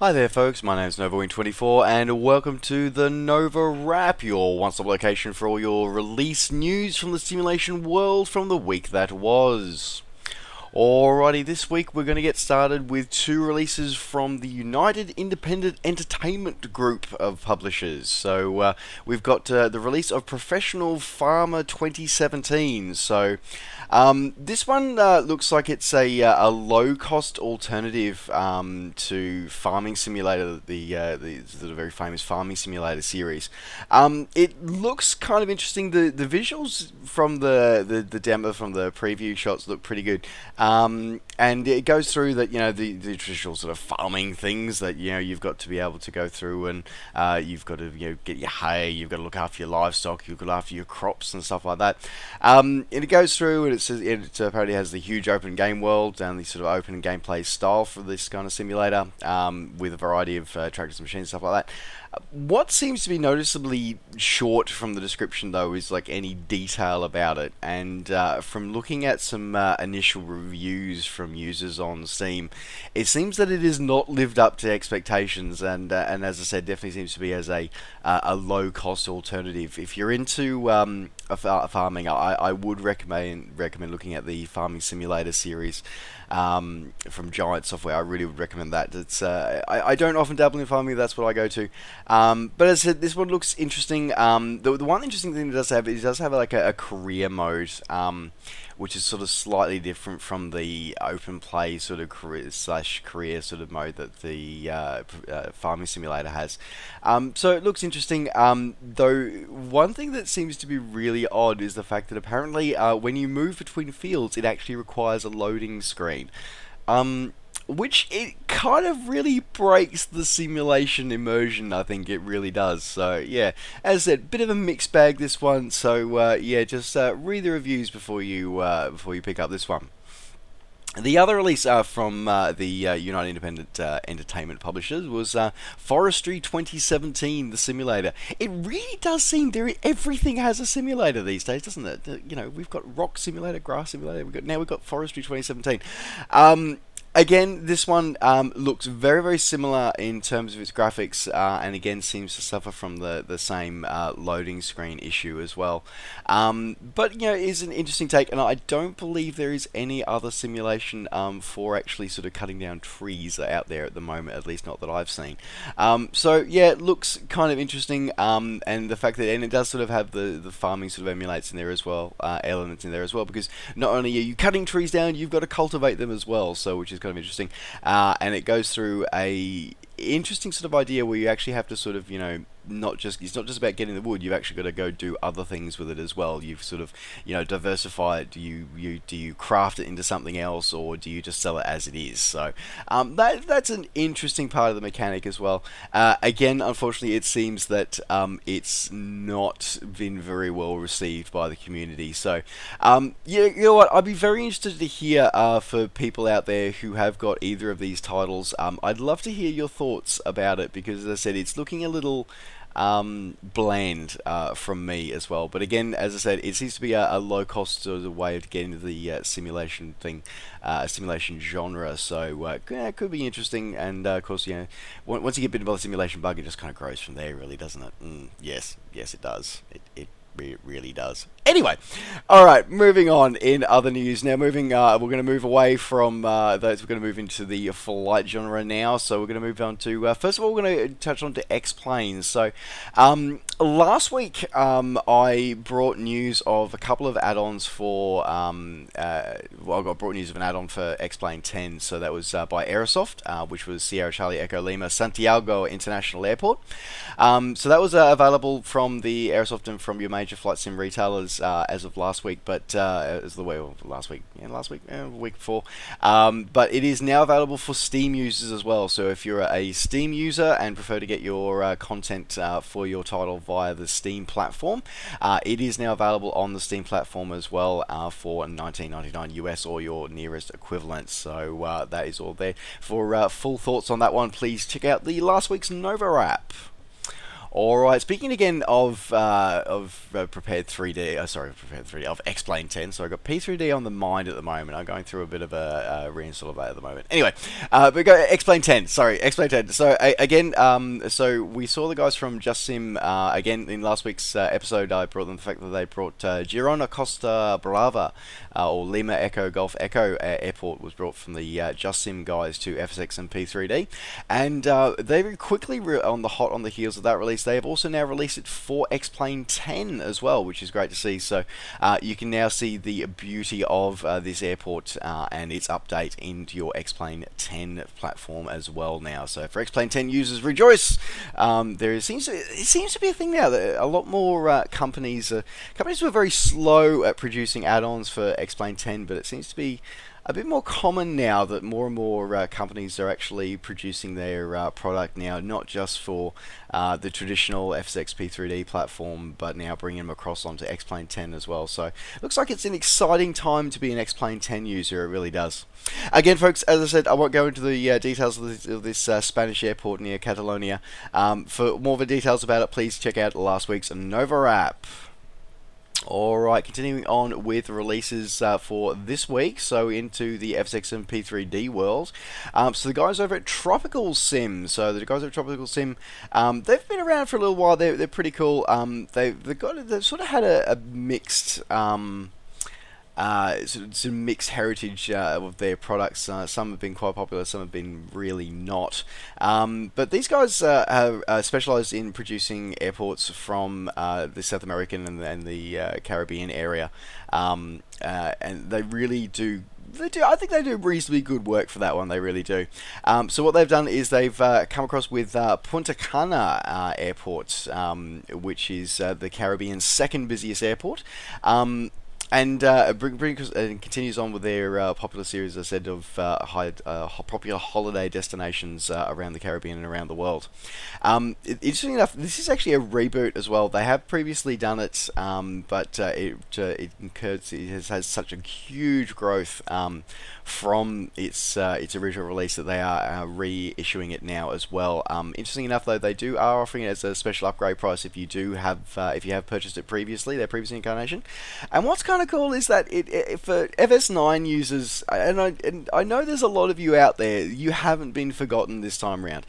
Hi there folks, my name is NovaWrap24 and welcome to the NovaWrap, your one-stop location for all your release news from the simulation world from the week that was. Alrighty, this week we're going to get started with two releases from the United Independent Entertainment Group of publishers. So we've got the release of Professional Farmer 2017. This one looks like it's a low-cost alternative to Farming Simulator, the very famous Farming Simulator series. It looks kind of interesting. The visuals from the demo, from the preview shots, look pretty good. And it goes through that, the traditional sort of farming things that, you've got to be able to go through, and you've got to, get your hay, you've got to look after your livestock, you've got to look after your crops and stuff like that. And it goes through, and it apparently has the huge open game world and the sort of open gameplay style for this kind of simulator, with a variety of tractors and machines, stuff like that. What seems to be noticeably short from the description, though, is like any detail about it. And from looking at some initial reviews from users on Steam, it seems that it has not lived up to expectations. And as I said, definitely seems to be as a low-cost alternative. If you're into farming, I would recommend looking at the Farming Simulator series. From Giant Software, I really would recommend that. It's I don't often dabble in farming, that's what I go to. But as I said, this one looks interesting. The one interesting thing it does have like a career mode, which is sort of slightly different from the open play sort of career sort of mode that the Farming Simulator has. So it looks interesting. Though one thing that seems to be really odd is the fact that apparently when you move between fields, it actually requires a loading screen. Which it kind of really breaks the simulation immersion, I think it really does. So yeah, as I said, bit of a mixed bag this one. So yeah, just read the reviews before you pick up this one. The other release from the United Independent Entertainment Publishers was Forestry 2017, the simulator. It really does seem everything has a simulator these days, doesn't it? We've got rock simulator, grass simulator. We've got Forestry 2017. Again, this one looks very, very similar in terms of its graphics, and again seems to suffer from the same loading screen issue as well. But is an interesting take, and I don't believe there is any other simulation for actually sort of cutting down trees out there at the moment, at least not that I've seen. So yeah, it looks kind of interesting, and the fact that it does sort of have the farming sort of emulates in there as well, elements in there as well, because not only are you cutting trees down, you've got to cultivate them as well, so which is kind of interesting, and it goes through a interesting sort of idea where you actually have to sort of it's not just about getting the wood. You've actually got to go do other things with it as well. You've sort of diversify it. Do you craft it into something else, or do you just sell it as it is? So that's an interesting part of the mechanic as well. Again, unfortunately, it seems that it's not been very well received by the community. So yeah, you know what? I'd be very interested to hear for people out there who have got either of these titles. I'd love to hear your thoughts about it, because as I said, it's looking a little bland from me as well. But again, as I said, it seems to be a low cost sort of way of getting into the simulation thing, simulation genre. So yeah, it could be interesting. And of course, once you get bitten by the simulation bug, it just kind of grows from there, really, doesn't it? Yes, it does. It really does. Anyway, all right, moving on in other news. Now, we're going to move away from those. We're going to move into the flight genre now. So we're going to move on to, first of all, we're going to touch on to X-Planes. So last week, I brought news of a couple of add-ons for, I brought news of an add-on for X-Plane 10. So that was by Aerosoft, which was Sierra Charlie Echo Lima Santiago International Airport. So that was available from the Aerosoft and from your major flight sim retailers as of last week, but as the way of last week, the week before. But it is now available for Steam users as well. So if you're a Steam user and prefer to get your content for your title via the Steam platform, it is now available on the Steam platform as well for $19.99 US or your nearest equivalent. So that is all there. For full thoughts on that one, please check out the last week's NovaWrap. All right. Speaking again of prepared 3D, prepared 3D of X-Plane 10. So I got P3D on the mind at the moment. I'm going through a bit of a reinstall of that at the moment. Anyway, but go X-Plane 10. Sorry, X-Plane 10. So again, so we saw the guys from Just Sim again in last week's episode. I brought them the fact that they brought Girona Costa Brava or Lima Echo Golf Echo airport was brought from the Just Sim guys to FSX and P3D, and they very quickly on the heels of that release. They have also now released it for X-Plane 10 as well, which is great to see. So you can now see the beauty of this airport and its update into your X-Plane 10 platform as well now. So for X-Plane 10 users, rejoice! It seems to be a thing now that a lot more companies were very slow at producing add-ons for X-Plane 10, but it seems to be a bit more common now that more and more companies are actually producing their product now, not just for the traditional FSX P3D platform, but now bringing them across onto X-Plane 10 as well. So looks like it's an exciting time to be an X-Plane 10 user. It really does. Again, folks, as I said, I won't go into the details of this Spanish airport near Catalonia. For more of the details about it, please check out last week's NovaWrap. Alright, continuing on with releases for this week, so into the FSX and P3D world. So the guys over at Tropical Sim, they've been around for a little while. They're pretty cool. They've sort of had a mixed some mixed heritage of their products. Some have been quite popular, some have been really not. But these guys have specialised in producing airports from the South American and the Caribbean area, and they really do. I think they do reasonably good work for that one. They really do. So what they've done is they've come across with Punta Cana Airport, which is the Caribbean's second busiest airport. And continues on with their popular series, as I said, of popular holiday destinations around the Caribbean and around the world. Interestingly enough, this is actually a reboot as well. They have previously done it, but it has such a huge growth from its original release that they are reissuing it now as well. Interesting enough, though, they are offering it as a special upgrade price if you have purchased it previously, their previous incarnation. And what's kind of cool is that it for FS9 users, and I know there's a lot of you out there, you haven't been forgotten this time around.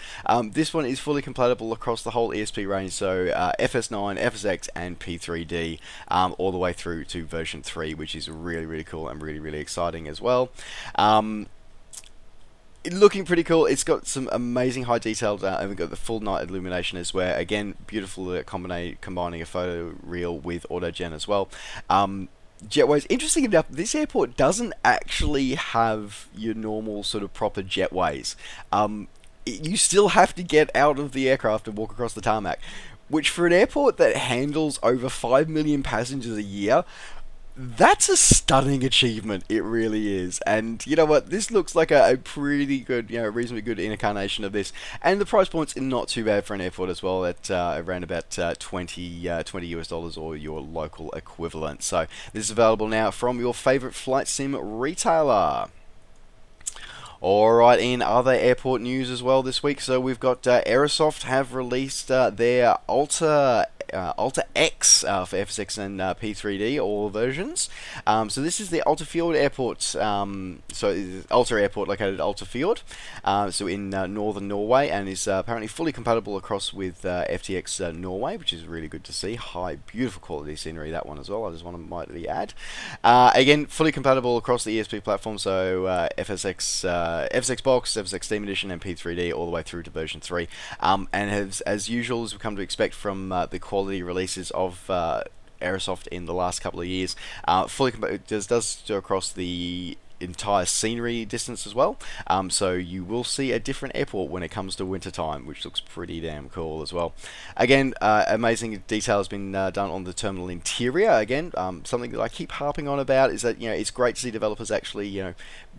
This one is fully compatible across the whole ESP range, so FS9, FSX, and P3D, all the way through to version 3, which is really, really cool and really, really exciting as well. Looking pretty cool. It's got some amazing high detailed, and we've got the full night illumination as well. Again, beautiful combining a photo reel with autogen as well. Jetways. Interesting enough, this airport doesn't actually have your normal sort of proper jetways. You still have to get out of the aircraft and walk across the tarmac, which for an airport that handles over 5 million passengers a year, that's a stunning achievement. It really is. And you know what? This looks like a pretty good, reasonably good incarnation of this. And the price point's not too bad for an airport as well, at around about 20 US dollars or your local equivalent. So this is available now from your favorite flight sim retailer. Alright, in other airport news as well this week, so we've got Aerosoft have released their Alta X for FSX and P3D, all versions. So this is the Alta Fjord Airport, so Alta Airport located at Alta Fjord, so in northern Norway, and is apparently fully compatible across with FTX Norway, which is really good to see. Beautiful quality scenery, that one as well, I just want to mightily add. Again, fully compatible across the ESP platform, so FSX Box, FSX Steam Edition, and P3D all the way through to version 3. And as usual, as we've come to expect from the quality releases of Aerosoft in the last couple of years, it does go across the entire scenery distance as well. So you will see a different airport when it comes to winter time, which looks pretty damn cool as well. Again, amazing detail has been done on the terminal interior. Again, something that I keep harping on about is that it's great to see developers actually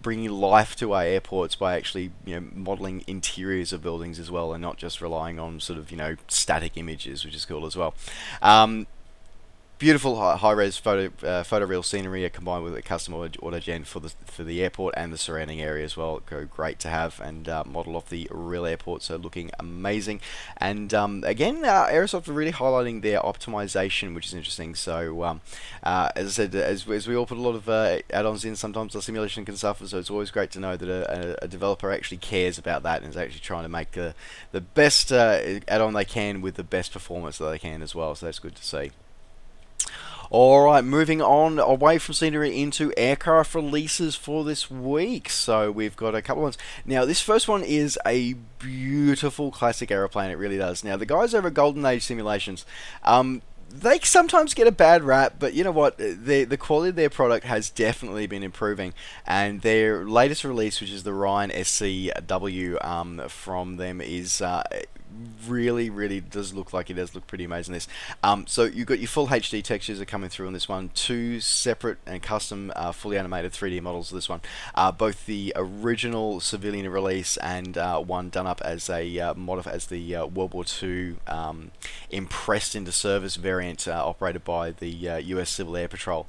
bringing life to our airports by actually modeling interiors of buildings as well, and not just relying on sort of static images, which is cool as well. Beautiful high-res photoreal scenery combined with a custom auto-gen for the airport and the surrounding area as well. Go great to have and model off the real airport, so looking amazing. And again, Aerosoft are really highlighting their optimization, which is interesting. So as I said, as we all put a lot of add-ons in, sometimes the simulation can suffer. So it's always great to know that a developer actually cares about that and is actually trying to make the best add-on they can with the best performance that they can as well. So that's good to see. Alright, moving on away from scenery into aircraft releases for this week. So we've got a couple of ones. Now, this first one is a beautiful classic aeroplane, it really does. Now, the guys over at Golden Age Simulations, they sometimes get a bad rap, but you know what? The quality of their product has definitely been improving, and their latest release, which is the Ryan SCW from them, is really does look like it does look pretty amazing. This so you've got your full HD textures are coming through on this one, two separate and custom fully animated 3D models of this one, both the original civilian release and one done up as a as the World War II impressed into service variant operated by the US Civil Air Patrol.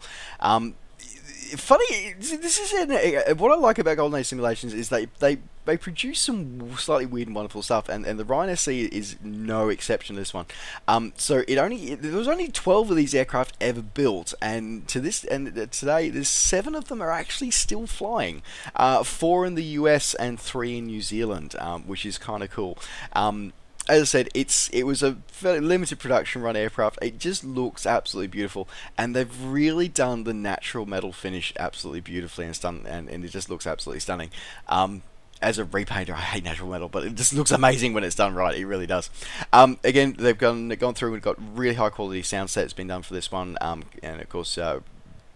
Funny, this is what I like about Golden Age Simulations is they produce some slightly weird and wonderful stuff, and the Ryan SC is no exception to this one. So there was only 12 of these aircraft ever built, and today there's 7 of them are actually still flying, 4 in the US and 3 in New Zealand, which is kind of cool. As I said, it was a fairly limited production run aircraft. It just looks absolutely beautiful, and they've really done the natural metal finish absolutely beautifully and it just looks absolutely stunning. As a repainter, I hate natural metal, but it just looks amazing when it's done right. It really does. Again, they've gone through and got really high quality sound sets been done for this one, and of course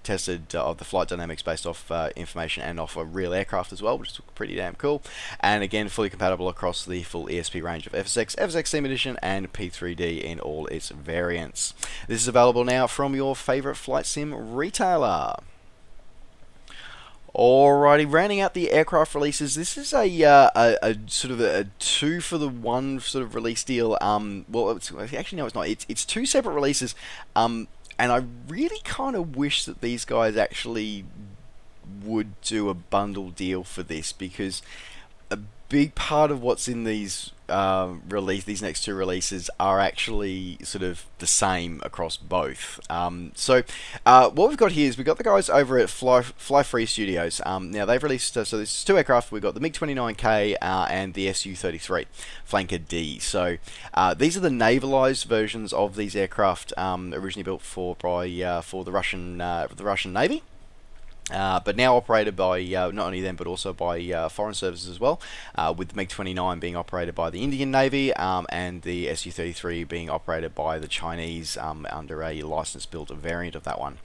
tested of the flight dynamics based off information and off a real aircraft as well, which is pretty damn cool. And again, fully compatible across the full ESP range of FSX, FSX Sim Edition, and P3D in all its variants. This is available now from your favorite flight sim retailer. Alrighty, rounding out the aircraft releases, this is a sort of a 2 for the 1 sort of release deal. Well, actually no, it's not. It's 2 separate releases. And I really kind of wish that these guys actually would do a bundle deal for this, because a big part of what's in these these next 2 releases are actually sort of the same across both. So what we've got here is we've got the guys over at Fly Free Studios. Now they've released so this is 2 aircraft. We've got the MiG-29K and the Su-33 Flanker D. So these are the navalized versions of these aircraft, originally built for the Russian Navy. But now operated by not only them but also by foreign services as well, with the MiG-29 being operated by the Indian Navy and the Su-33 being operated by the Chinese under a license-built variant of that one.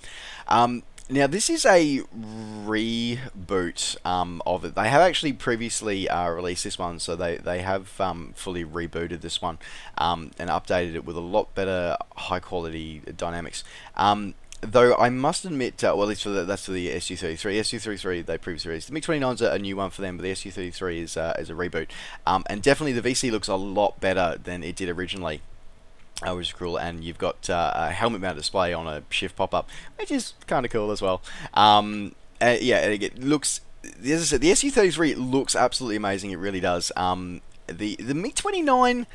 Now this is a reboot of it. They have actually previously released this one, so they have fully rebooted this one and updated it with a lot better high-quality dynamics. Though I must admit, well, at least that's for the Su-33. Su-33 they previously released. The MiG-29's a new one for them, but the Su-33 is a reboot. And definitely the VC looks a lot better than it did originally, which is cool. And you've got a helmet-mounted display on a shift pop-up, which is kind of cool as well. Yeah, it looks. As I said, the Su-33 looks absolutely amazing. It really does. The MiG-29,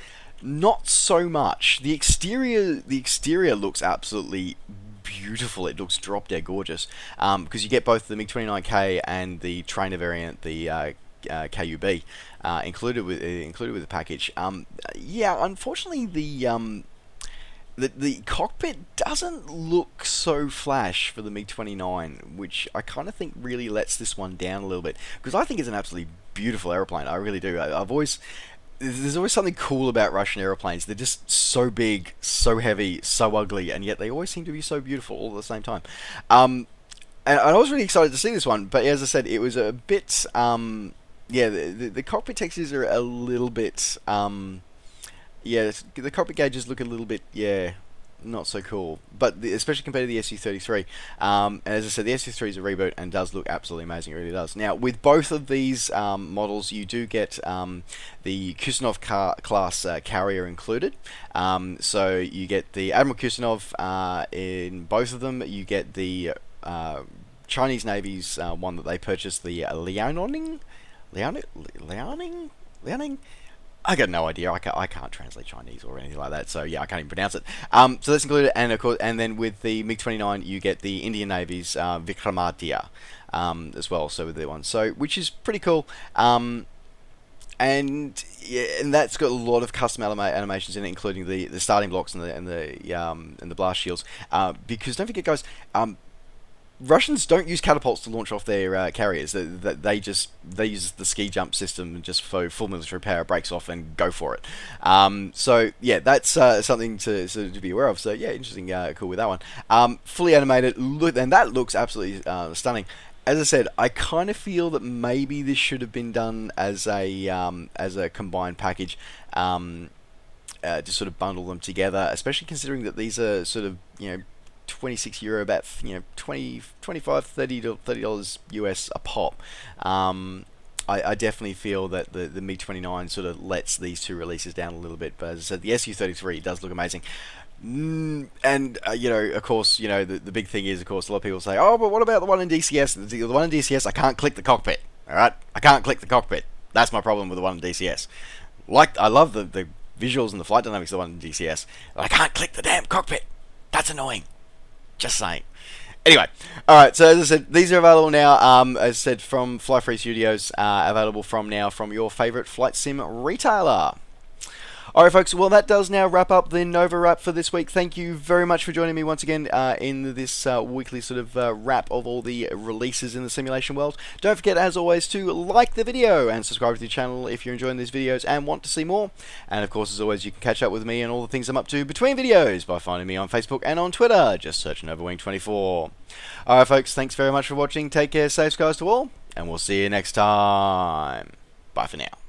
not so much. The exterior looks absolutely beautiful. It looks drop dead gorgeous, because you get both the MiG-29K and the trainer variant, the KUB, included with the package. Yeah, unfortunately the cockpit doesn't look so flash for the MiG-29, which I kind of think really lets this one down a little bit, because I think it's an absolutely beautiful airplane. I really do. There's always something cool about Russian airplanes. They're just so big, so heavy, so ugly, and yet they always seem to be so beautiful all at the same time. And I was really excited to see this one, but as I said, it was a bit, yeah, the cockpit textures are a little bit, yeah, the cockpit gauges look a little bit, yeah, not so cool. But especially compared to the SU33. And as I said, the SU3 is a reboot and does look absolutely amazing. It really does. Now, with both of these models, you do get the Kusanov class carrier included. So you get the Admiral Kusanov in both of them. You get the Chinese Navy's one that they purchased, the Liaoning. I got no idea. I can't translate Chinese or anything like that. So yeah, I can't even pronounce it. So that's included, and of course, and then with the MiG-29, you get the Indian Navy's Vikramaditya as well. So with the one, so which is pretty cool. And yeah, and that's got a lot of custom animations in it, including the starting blocks and the blast shields. Because don't forget, guys. Russians don't use catapults to launch off their carriers. They use the ski jump system just for full military power, breaks off and go for it. So yeah, that's something to be aware of. So yeah, interesting, cool with that one. Fully animated, and that looks absolutely stunning. As I said, I kind of feel that maybe this should have been done as a combined package. To sort of bundle them together, especially considering that these are sort of, €26, about 25 $30 US a pop. I definitely feel that the MiG-29 sort of lets these two releases down a little bit, but as I said, the Su-33 does look amazing. And of course, the big thing is, of course, a lot of people say, oh, but what about the one in DCS? The one in DCS, I can't click the cockpit. All right, I can't click the cockpit. That's my problem with the one in DCS. I love the visuals and the flight dynamics of the one in DCS. I can't click the damn cockpit. That's annoying. Just saying. Anyway, alright, so as I said, these are available now, as I said, from Fly Free Studios, available from your favourite flight sim retailer. Alright folks, well that does now wrap up the NovaWrap for this week. Thank you very much for joining me once again in this weekly sort of wrap of all the releases in the simulation world. Don't forget, as always, to like the video and subscribe to the channel if you're enjoying these videos and want to see more. And of course, as always, you can catch up with me and all the things I'm up to between videos by finding me on Facebook and on Twitter. Just search NovaWing24. Alright folks, thanks very much for watching. Take care, safe skies to all, and we'll see you next time. Bye for now.